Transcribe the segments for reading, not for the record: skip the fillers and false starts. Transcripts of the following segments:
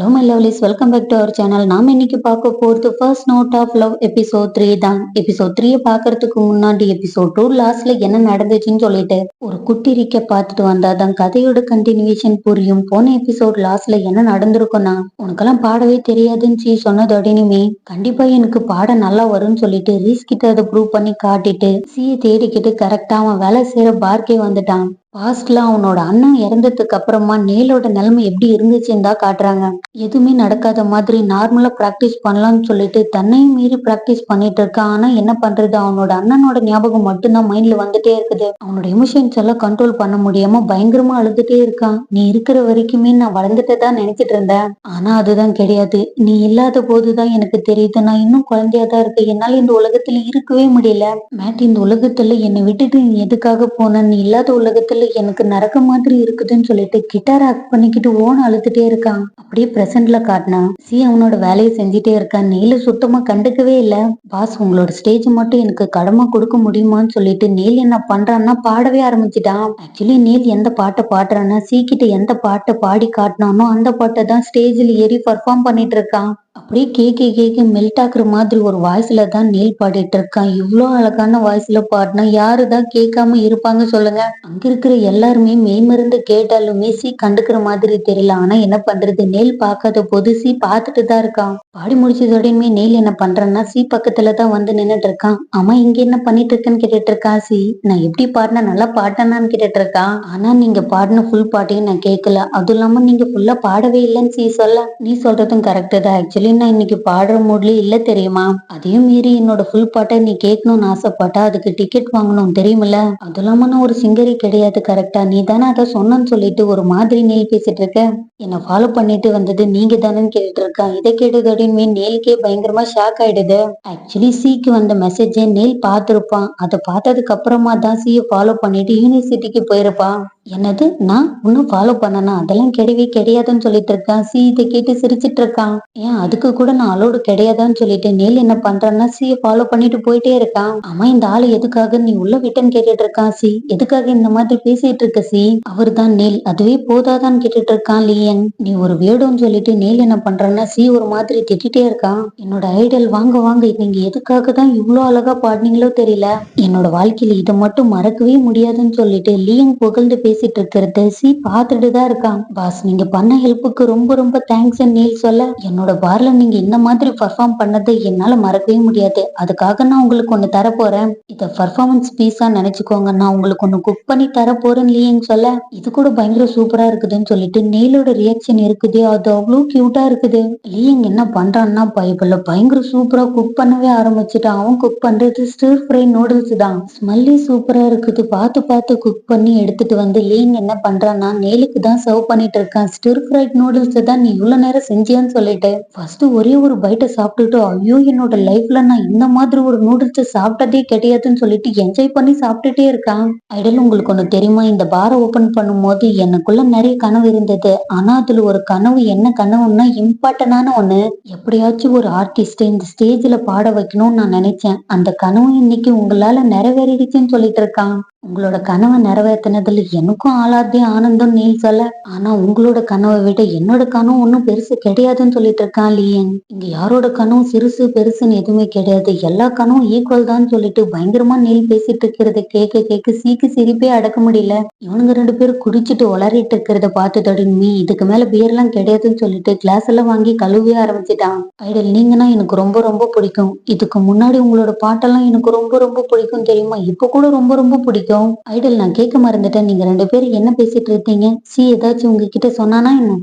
Hello my lovelies, welcome back to our channel. நாம இன்னைக்கு பார்க்க போறது first note of love episode 3 தான். எபிசோட் 3 பார்க்கறதுக்கு முன்னாடி எபிசோட் 2 லாஸ்ட்ல என்ன நடந்துச்சுன்னு சொல்லிட்டு ஒரு குட்டி ரீக்க பார்த்துட்டு வந்தாதான் கதையோட கண்டினியூஷன் புரியும். போன எபிசோட் லாஸ்ட்ல என்ன நடந்திருக்கும்னா, உனக்கெல்லாம் பாடவே தெரியாதுன்னு சொன்னதோட இனிமே கண்டிப்பா எனக்கு பாட நல்லா வரும்னு சொல்லிட்டு ரீஸ் கிட்ட அதை ப்ரூவ் பண்ணி காட்டிட்டு சீயை தேடிக்கிட்டு கரெக்டா அவன் வேலை செய்யற பார்க்கே வந்துட்டான். பாஸ்ட்ல அவனோட அண்ணன் இறந்ததுக்கு அப்புறமா நேலோட நிலைமை எப்படி இருந்துச்சுன்னு தான் காட்டுறாங்க. எதுவுமே நடக்காத மாதிரி நார்மலா பிராக்டிஸ் பண்ணலாம்னு சொல்லிட்டு தன்னையும் மீறி பிராக்டிஸ் பண்ணிட்டு இருக்கான். ஆனா என்ன பண்றது, அவனோட அண்ணனோட ஞாபகம் மட்டும்தான் மைண்ட்ல வந்துட்டே இருக்குது. அவனோட எமோஷன்ஸ் எல்லாம் கண்ட்ரோல் பண்ண முடியாம பயங்கரமா அழுதுட்டே இருக்கான். நீ இருக்கிற வரைக்குமே நான் வளர்ந்துட்டு தான் நினைச்சிட்டு இருந்தேன், ஆனா அதுதான் கிடையாது. நீ இல்லாத போதுதான் எனக்கு தெரியுது நான் இன்னும் குழந்தையா தான் இருக்கேன். என்னால இந்த உலகத்துல இருக்கவே முடியல. மேட், இந்த உலகத்துல என்னை விட்டுட்டு நீ எதுக்காக போன? நீ இல்லாத உலகத்துல எனக்கு நரக்க மாதிரி இருக்குதுன்னு சொல்லிட்டு கிட்டார் ஆக்ட் பண்ணிக்கிட்டு ஓன அழுதுட்டே இருக்கான். அப்படியே பிரசன்ட்ல காட்டினா அவனோட வேலையை செஞ்சுட்டே இருக்கான். நேலு சுத்தமா கண்டுக்கவே இல்ல. பாஸ், உங்களோட ஸ்டேஜ் மட்டும் எனக்கு கடமை கொடுக்க முடியுமான்னு சொல்லிட்டு நேல் என்ன பண்றான்னா பாடவே ஆரம்பிச்சிட்டான். ஆக்சுவலி நேல் எந்த பாட்டை பாடுறான்னா கிட்ட எந்த பாட்டை பாடி காட்டினானோ அந்த பாட்டை தான் ஸ்டேஜில் ஏறி பர்ஃபார்ம் பண்ணிட்டு இருக்கான். அப்படியே கேட்க கேட்க மெல்ட் ஆக்குற மாதிரி ஒரு வாய்ஸ்ல தான் நேல் பாடிட்டு இருக்கான். இவ்வளோ அழகான வாய்ஸ்ல பாடினா யாருதான் கேட்காம இருப்பாங்க சொல்லுங்க. அங்க இருக்கிற எல்லாருமே மெய்மருந்து கேட்டாலுமே கண்டுக்கிற மாதிரி தெரியல. ஆனா என்ன பண்றது, நேல் பார்க்காத போது பார்த்துட்டு தான் இருக்கான். பாடி முடிச்சதோடயுமே நேல் என்ன பண்றான்னா பக்கத்துல தான் வந்து நின்னுட்டு இருக்கான். ஆமா, இங்க என்ன பண்ணிட்டு இருக்கேன்னு கேட்டுட்டு இருக்கான். நான் எப்படி பாடினா நல்லா பாடினான்னு கேட்டுட்டு இருக்கான். ஆனா நீங்க பாடின ஃபுல் பாட்டையும் நான் கேட்கல, அதுவும் இல்லாம நீங்க ஃபுல்லா பாடவே இல்லைன்னு சொல்ல. நீ சொல்றதும் கரெக்ட் தான். ஆக்சுவலி நான் இன்னைக்கு பாடுற மூட்லயே இல்ல தெரியுமா. அதையும் மீறி என்னோட ஃபுல் பாட்டை நீ கேட்கணும்னு ஆசைப்பட்டா அதுக்கு டிக்கெட் வாங்கணும் தெரியுமில்ல. அது இல்லாம நான் ஒரு சிங்கரே கிடையாது. கரெக்டா நீ தானே அதை சொன்னு சொல்லிட்டு ஒரு மாதிரி நேல் பேசிட்டு இருக்க. என்ன ஃபாலோ பண்ணிட்டு வந்தது நீங்க தானேன்னு கேட்டுட்டு இருக்கான். இதை கேட்டதோடனே நேலுக்கே பயங்கரமா ஷாக் ஆயிடுது. ஆக்சுவலி க்கு வந்த மெசேஜை நேல் பார்த்திருப்பான். அதை பார்த்ததுக்கு அப்புறமா தான் ஃபாலோ பண்ணிட்டு யூனிவர்சிட்டிக்கு போயிருப்பான். என்னது, நான் இன்னும் ஃபாலோ பண்ணனா? அதெல்லாம் கிடையவே கிடையாதுன்னு சொல்லிட்டு இருக்கான். இதை கேட்டு சிரிச்சிட்டு இருக்கான். ஏன் அதுக்கு கூட நான் அலோடு கிடையாதான்னு சொல்லிட்டு நேல் என்ன பண்றான்னா ஃபாலோ பண்ணிட்டு போயிட்டே இருக்கான். ஆமா, இந்த ஆளு எதுக்காக நீ உள்ள விட்டன்னு கேட்டுட்டு இருக்கான். எதுக்காக இந்த மாதிரி பேசிட்டு இருக்க? அவர் தான் நேல், அதுவே போதாதான்னு கேட்டுட்டு இருக்கான் லியன். நீ ஒரு வேடுன்னு சொல்லிட்டு நேல் என்ன பண்றான்னா ஒரு மாதிரி திட்டிட்டே இருக்கான். என்னோட ஐடல், வாங்க வாங்க, நீங்க எதுக்காக தான் இவ்வளவு அழகா பாடினீங்களோ தெரியல. என்னோட வாழ்க்கையில இதை மட்டும் மறக்கவே முடியாதுன்னு சொல்லிட்டு லியன் புகழ்ந்து பேசிட்டு இருக்கிறத பார்த்துட்டு தான் இருக்கான். பாஸ், நீங்க பண்ண ஹெல்ப்புக்கு ரொம்ப ரொம்ப தேங்க்ஸ் நேல் சொல்ல. என்னோட பார்ல நீங்க இந்த மாதிரி பர்ஃபார்ம் பண்ணதை என்னால மறக்கவே முடியாது. அதுக்காக நான் உங்களுக்கு ஒண்ணு தர போறேன். இத பர்ஃபார்மன்ஸ் பீஸா நினைச்சுக்கோங்க. நான் உங்களுக்கு ஒண்ணு குக் பண்ணி தர போறேன்னு லியன் சொல்ல. இது கூட பயங்கர சூப்பரா இருக்குதுன்னு சொல்லிட்டு நேலோட ரியாக்ஷன் இருக்குது. அது அவ்வளவு கியூட்டா இருக்குது. லியன் என்ன பண்றான்னா பைபிள்ல பயங்கர சூப்பரா குக் பண்ணவே ஆரம்பிச்சுட்டான். அவன் குக் பண்றது ஸ்டிர் ஃப்ரை நூடுல்ஸ் தான். ஸ்மெல்லி சூப்பரா இருக்குது. பார்த்து பார்த்து குக் பண்ணி எடுத்துட்டு வந்து லியன் என்ன பண்றான்னா நேலுக்கு தான் சர்வ் பண்ணிட்டு இருக்கான். ஸ்டிர் ஃப்ரைட் நூடுல்ஸ் தான் நீ இவ்வளவு நேரம் செஞ்சியான்னு சொல்லிட்டு ஃபர்ஸ்ட் ஒரே ஒரு பைட்டை சாப்பிட்டுட்டு, ஐயோ என்னோட லைஃப்ல நான் இந்த மாதிரி ஒரு நூடுல்ஸ் சாப்பிட்டதே கிடையாதுன்னு சொல்லிட்டு என்ஜாய் பண்ணி சாப்பிட்டுட்டே இருக்கான். ஐடல், உங்களுக்கு ஒண்ணு தெரியுமா, இந்த பாரை ஓபன் பண்ணும் போது எனக்குள்ள நிறைய கனவு இருந்தது. ஆனா அதுல ஒரு கனவு, என்ன கனவுன்னா இம்பார்ட்டன்டான ஒண்ணு. எப்படியாச்சும் ஒரு ஆர்டிஸ்ட் இந்த ஸ்டேஜ்ல பாட வைக்கணும்னு நான் நினைச்சேன். அந்த கனவு இன்னைக்கு உங்களால நிறைவேறிடுச்சுன்னு சொல்லிட்டு இருக்கான். உங்களோட கனவை நிறைவேற்றினதுல எனக்கும் ஆளாதே ஆனந்தம் நீல் சொல்ல. ஆனா உங்களோட கனவை விட என்னோட கனவு ஒன்னும் பெருசு கிடையாதுன்னு சொல்லிட்டு இருக்கான் லியன். இங்க யாரோட கனவு சிறுசு பெருசுன்னு எதுவுமே கிடையாது, எல்லா கனவும் ஈக்குவல் தான் சொல்லிட்டு பயங்கரமா நீல் பேசிட்டு இருக்கிறத கேட்க கேட்க சிரிப்பே அடக்க முடியல. இவனுங்க ரெண்டு பேரும் குடிச்சிட்டு உளறிட்டு இருக்கிறத பார்த்துட்டு நீ இதுக்கு மேல பியர் எல்லாம் கிடையாதுன்னு சொல்லிட்டு கிளாஸ் எல்லாம் வாங்கி கழுவே ஆரம்பிச்சிட்டான். ஐடல், நீங்கன்னா எனக்கு ரொம்ப ரொம்ப பிடிக்கும். இதுக்கு முன்னாடி உங்களோட பாட்டெல்லாம் எனக்கு ரொம்ப ரொம்ப பிடிக்கும் தெரியுமா, இப்ப கூட ரொம்ப ரொம்ப பிடிக்கும். ஐடல், நான் கேட்க மறந்துட்டேன், நீங்க ரெண்டு பேரும் என்ன பேசிட்டு இருக்கீங்க? ஏதாச்சும் உங்ககிட்ட சொன்னானா என்ன?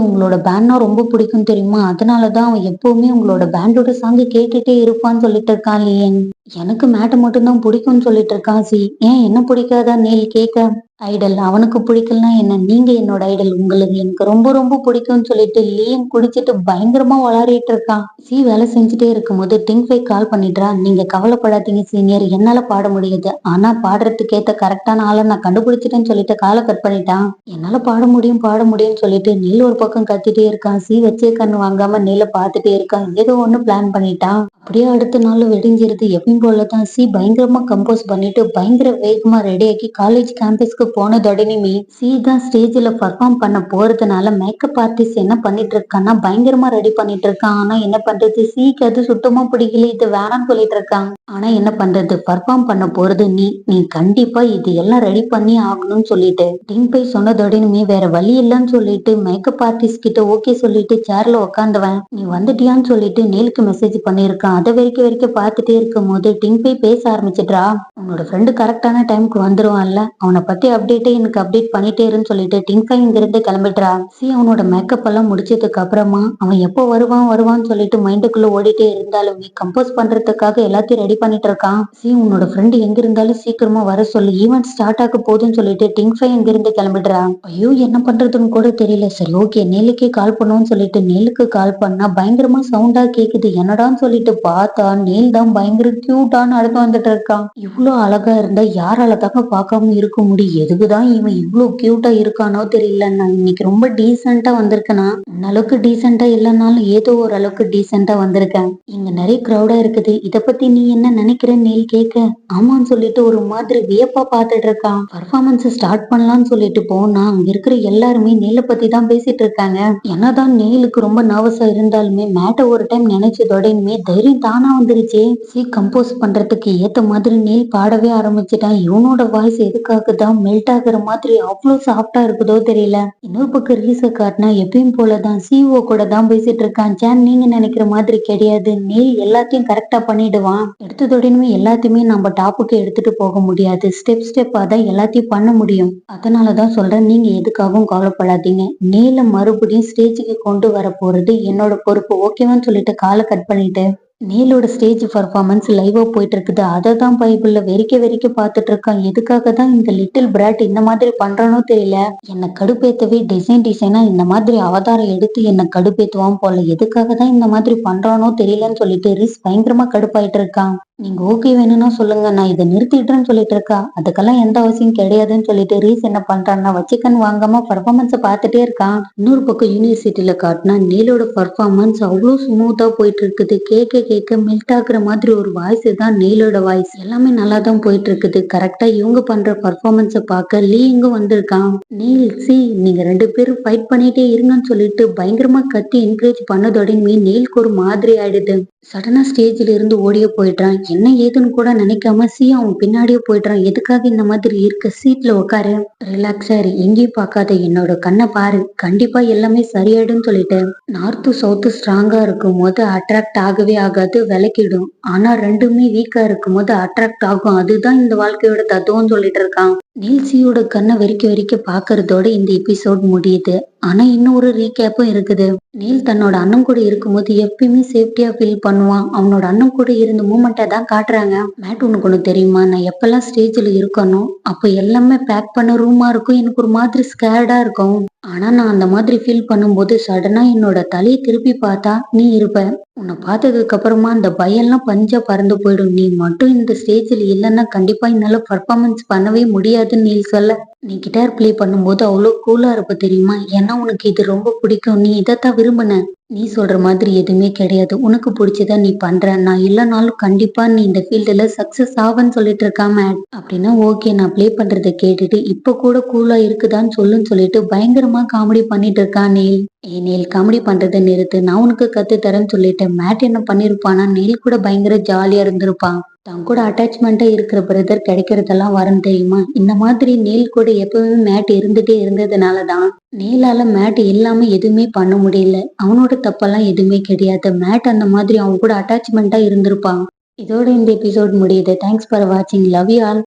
உங்களோட பேண்ட்னா ரொம்ப பிடிக்கும் தெரியுமா, அதனாலதான் அவன் எப்பவுமே உங்களோட பேண்டோட சாங் கேட்டுட்டே இருப்பான்னு சொல்லிட்டு இருக்கான் லியன். எனக்கு மேட்டை மட்டும்தான் பிடிக்கும்னு சொல்லிட்டு இருக்கான். ஏன் என்ன பிடிக்காதா நேல் கேட்க. ஐடல், அவனுக்கு பிடிக்கலனா என்ன, நீங்க என்னோட ஐடல், உங்களுக்கு எனக்கு ரொம்ப ரொம்ப பிடிக்கும்னு சொல்லிட்டு லியன் குடிச்சிட்டு பயங்கரமா வளரிட்டு இருக்கான். வேலை செஞ்சுட்டே இருக்கும் போது டிங்ஃபை கால் பண்ணிடுறா. நீங்க கவலைப்படாதீங்க சீனியர், என்னால பாட முடியாது. ஆனா பாடுறதுக்கு ஏத்த கரெக்டான ஆளை நான் கண்டுபிடிச்சிட்டேன்னு சொல்லிட்டு காலை கட் பண்ணிட்டான். என்னால பாட முடியும்னு சொல்லிட்டு நீல் ஒரு பக்கம் கத்திட்டே இருக்கான். வச்சே கண்ணு வாங்காம நீல பாத்துட்டே இருக்கான். ஏதோ ஒண்ணு பிளான் பண்ணிட்டான். அப்படியே அடுத்த நாள் வெடிஞ்சிருது. எப்பவுமே எப்பயும் போலதான் சி பயங்கரமா கம்போஸ் பண்ணிட்டு பயங்கர வேகமா ரெடி ஆகி காலேஜ் கேம்பஸ்க்கு போனதுடனேயுமே சி தான் ஸ்டேஜ்ல பர்ஃபார்ம் பண்ண போறதுனால மேக்கப் ஆர்டிஸ்ட் என்ன பண்ணிட்டு இருக்கான்னா பயங்கரமா ரெடி பண்ணிட்டு இருக்கான். ஆனா என்ன பண்றது, சிக்கு அது சுத்தமா பிடிக்கல, இது வேணாம்னு சொல்லிட்டு இருக்காங்க. ஆனா என்ன பண்றது, பர்ஃபார்ம் பண்ண போறது நீ கண்டிப்பா இது எல்லாம் ரெடி பண்ணி ஆகணும்னு சொல்லிட்டு டிம்பை சொன்னதோடனுமே வேற வழி இல்லைன்னு சொல்லிட்டு மேக்கப் ஆர்டிஸ்ட் கிட்ட ஓகே சொல்லிட்டு சேர்ல உட்காந்துவன். நீ வந்துட்டியான்னு சொல்லிட்டு நேலுக்கு மெசேஜ் பண்ணிருக்கான். அதை வரைக்கும் வரைக்கும் பார்த்துட்டே இருக்கும் போது டிம்பை பேச ஆரம்பிச்சிட்றா. உன்னோட ஃப்ரெண்டு கரெக்டான டைமுக்கு வந்துருவான்ல, அவனை பத்தி அப்டேட்டே எனக்கு அப்டேட் பண்ணிட்டே இருன்னு சொல்லிட்டு டிம்பை இங்கிருந்து கிளம்பிடுறா. சி அவனோட மேக்கப் எல்லாம் முடிச்சதுக்கு அப்புறமா அவன் எப்போ வருவான்னு சொல்லிட்டு மைண்டுக்குள்ள ஓடிட்டே இருந்தாலுமே கம்போஸ் பண்றதுக்காக எல்லாத்தையும் ரெடி பண்ணிட்டு இருக்கான். சி உன்னோட ஃப்ரெண்டு எங்க இருந்தாலும் சீக்கிரமா வர சொல்லு, ஈவெண்ட் ஸ்டார்ட் ஆக போகுதுன்னு சொல்லிட்டு டிம்பை இங்கிருந்து கிளம்பிடுறா. ஐயோ என்ன பண்றதுன்னு கூட தெரியல. சரி ஓகே நேலுக்கே கால் பண்ணுவோம்னு சொல்லிட்டு நேலுக்கு கால் பண்ணா பயங்கரமா சவுண்டா கேக்குது. என்னடான்னு சொல்லிட்டு பார்த்தா நேல் தான் பயங்கர கியூட்டான்னு நடந்து வந்துட்டு இருக்கான். இவ்வளவு அழகா இருந்தா யாரால தாங்க பார்க்காம இருக்க முடியும்? எதுக்குதான் இவன் இவ்வளவு கியூட்டா இருக்கானோ தெரியல. நான் இன்னைக்கு ரொம்ப டீசெண்டா வந்திருக்கேனா, அளவுக்கு டீசெண்டா இல்லைனாலும் ஏதோ ஒரு அளவுக்கு டீசெண்டா வந்திருக்கேன். இங்க நிறைய கிரௌடா இருக்குது, இத பத்தி நீ என்ன நினைக்கிறேன்னு நேல் கேட்க, ஆமான்னு சொல்லிட்டு ஒரு மாதிரி வியப்பா பார்த்துட்டு இருக்கான். பர்ஃபார்மன்ஸ் ஸ்டார்ட் பண்ணலாம்னு சொல்லிட்டு போனா அங்க இருக்கிற எல்லாருமே நேல பத்தி தான் பேசிட்டு இருக்காங்க. என்னதான் நேலுக்கு ரொம்ப நர்வஸா இருந்தாலுமே மேட்ட ஒரு டைம் நினைச்சதோடனே தைரியம் தானா வந்துருச்சு. சி கம்போஸ் பண்றதுக்கு ஏத்த மாதிரி நேல் பாடவே ஆரம்பிச்சுட்டான். இவனோட வாய்ஸ் எதுக்காக தான் மெல்ட் ஆகுற மாதிரி அவ்வளவு சாஃப்டா இருக்குதோ தெரியல. இன்னொரு பக்கம் ரீச காட்டினா எப்பயும் போலதான் சிஓ கூட தான் பேசிட்டு இருக்கான். ஜான் நீங்க நினைக்கிற மாதிரி கிடையாது, நேல் எல்லாத்தையும் கரெக்டா பண்ணிடுவான். எடுத்ததோடனே எல்லாத்தையுமே நம்ம டாப்புக்கு எடுத்துட்டு போக முடியாது, ஸ்டெப்பா தான் எல்லாத்தையும் பண்ண முடியும். அதனாலதான் சொல்றேன், நீங்க எதுக்காகவும் கவலைப்படாதீங்க. நேல மறுபடியும் ஸ்டேஜுக்கு கொண்டு வர போறது என்னோட பொறுப்பு, ஓகேவான்னு சொல்லிட்டு காலை கட் பண்ணிட்டு நேலோட ஸ்டேஜ் பர்ஃபார்மன்ஸ் லைவா போயிட்டு இருக்குது. அதை தான் பைபிள்ல வெறிக்க பார்த்துட்டு இருக்கான். எதுக்காக தான் இந்த லிட்டில் பிராட் இந்த மாதிரி பண்றானோ தெரியல. என்னை கடுப்பேத்தவே டிசைனா இந்த மாதிரி அவதாரம் எடுத்து என்னை கடுப்பேத்துவான் போல. எதுக்காக தான் இந்த மாதிரி பண்றானோ தெரியலன்னு சொல்லிட்டு ரிஸ் பயங்கரமா கடுப்பாயிட்டு இருக்கான். நீங்க ஓகே வேணும்னா சொல்லுங்க, நான் இதை நிறுத்திடுறேன்னு சொல்லிட்டு இருக்கா. அதுக்கெல்லாம் எந்த அவசியம் கிடையாதுன்னு சொல்லிட்டு ரீஸ் என்ன பண்றான்னா வச்சிக்கன் வாங்காம பர்ஃபார்மன்ஸை பார்த்துட்டே இருக்கான். இன்னொரு பக்கம் யூனிவர்சிட்டியில காட்டினா நேலோட பர்ஃபார்மன்ஸ் அவ்வளோ ஸ்மூத்தா போயிட்டு இருக்குது. கேட்க மெல்ட் ஆகுற மாதிரி ஒரு வாய்ஸ் தான் நேலோட வாய்ஸ். எல்லாமே நல்லா தான் போயிட்டு இருக்குது. கரெக்டா இவங்க பண்ற பர்ஃபார்மன்ஸை பார்க்க லீ இங்க வந்திருக்கான். நீல் சி நீங்க ரெண்டு பேரும் ஃபைட் பண்ணிட்டே இருங்கன்னு சொல்லிட்டு பயங்கரமா கத்தி என்கரேஜ் பண்ணதோடனே நேலுக்கு ஒரு மாதிரி ஆயிடுது. சடனா ஸ்டேஜ்ல இருந்து ஓடிய போயிடுறான். என்ன ஏதுன்னு கூட நினைக்காம சி அவன் பின்னாடியே போயிடுறான். எதுக்காக இந்த மாதிரி இருக்க, சீட்ல உட்காரு, ரிலாக்ஸா இரு, எங்கேயும் பார்க்காத, என்னோட கண்ணை பாரு, கண்டிப்பா எல்லாமே சரியாயிடும்னு சொல்லிட்டு நார்த்து சவுத்து ஸ்ட்ராங்கா இருக்கும் போது அட்ராக்ட் ஆகவே ஆகாது, விளக்கிடும். ஆனா ரெண்டுமே வீக்கா இருக்கும் போது அட்ராக்ட் ஆகும். அதுதான் இந்த வாழ்க்கையோட தத்துவம் சொல்லிட்டு இருக்கான். நீல்சியோட கண்ணை வெறிக்க பாக்குறதோட இந்த எபிசோட் முடியுது. ஆனா இன்னும் ஒரு ரீகேப்பும் இருக்குது. நீல் தன்னோட அண்ணன் கூட இருக்கும்போது எப்பயுமே சேஃப்டியா ஃபீல் பண்ணுவான். அவனோட அண்ணன் கூட இருந்த மூமெண்ட்டை தான் காட்டுறாங்க. மேட் உனக்கு ஒண்ணு தெரியுமா, நான் எப்பெல்லாம் ஸ்டேஜ்ல இருக்கணும் அப்ப எல்லாமே பேக் பண்ண ரூமா இருக்கும், எனக்கு ஒரு மாதிரி ஸ்கேர்டா இருக்கும். ஆனா நான் அந்த மாதிரி ஃபீல் பண்ணும்போது சடனா என்னோட தலையை திருப்பி பார்த்தா நீ இருப்ப. உன்னை பார்த்ததுக்கு அப்புறமா அந்த பயம்லாம் பஞ்சா பறந்து போயிடும். நீ மட்டும் இந்த ஸ்டேஜ்ல இல்லைன்னா கண்டிப்பா என்னால பர்ஃபார்மன்ஸ் பண்ணவே முடியாதுன்னு நீ சொல்ல. நீ கிட்டார் பிளே பண்ணும்போது அவ்வளோ கூலா இருப்ப தெரியுமா, ஏன்னா உனக்கு இது ரொம்ப பிடிக்கும், நீ இதைத்தான் விரும்பின. நீ சொல்ற மாதிரி எதுவுமே கிடையாது, உனக்கு பிடிச்சதா நீ பண்ற, நான் இல்லைனாலும் கண்டிப்பா நீ இந்த ஃபீல்டுல சக்சஸ் ஆவன்னு சொல்லிட்டு இருக்காம. அப்படின்னா ஓகே, நான் பிளே பண்றதை கேட்டுட்டு இப்ப கூட கூலா இருக்குதான்னு சொல்லுன்னு சொல்லிட்டு பயங்கரமா காமெடி பண்ணிட்டு இருக்கான் நேல். நேல் காமெடி பண்றதை நிறுத்து, நான் உனக்கு கத்து தரேன்னு சொல்லிட்டேன். மேட் என்ன பண்ணிருப்பானா, நேல் கூட பயங்கர ஜாலியா இருந்திருப்பான். தான் கூட அட்டாச்மெண்டா இருக்கிற பிரதர் கிடைக்கிறதெல்லாம் வரும் தெரியுமா. இந்த மாதிரி நேல் கூட எப்பவுமே மேட் இருந்துட்டே இருந்ததுனாலதான் நேலால மேட் இல்லாம எதுவுமே பண்ண முடியல. அவனோட தப்பெல்லாம் எதுவுமே கிடையாது. மேட் அந்த மாதிரி அவன் கூட அட்டாச்மெண்டா இருந்திருப்பான். இதோட இந்த எபிசோட் முடியுது. தேங்க்ஸ் ஃபார் வாட்சிங். Love you all.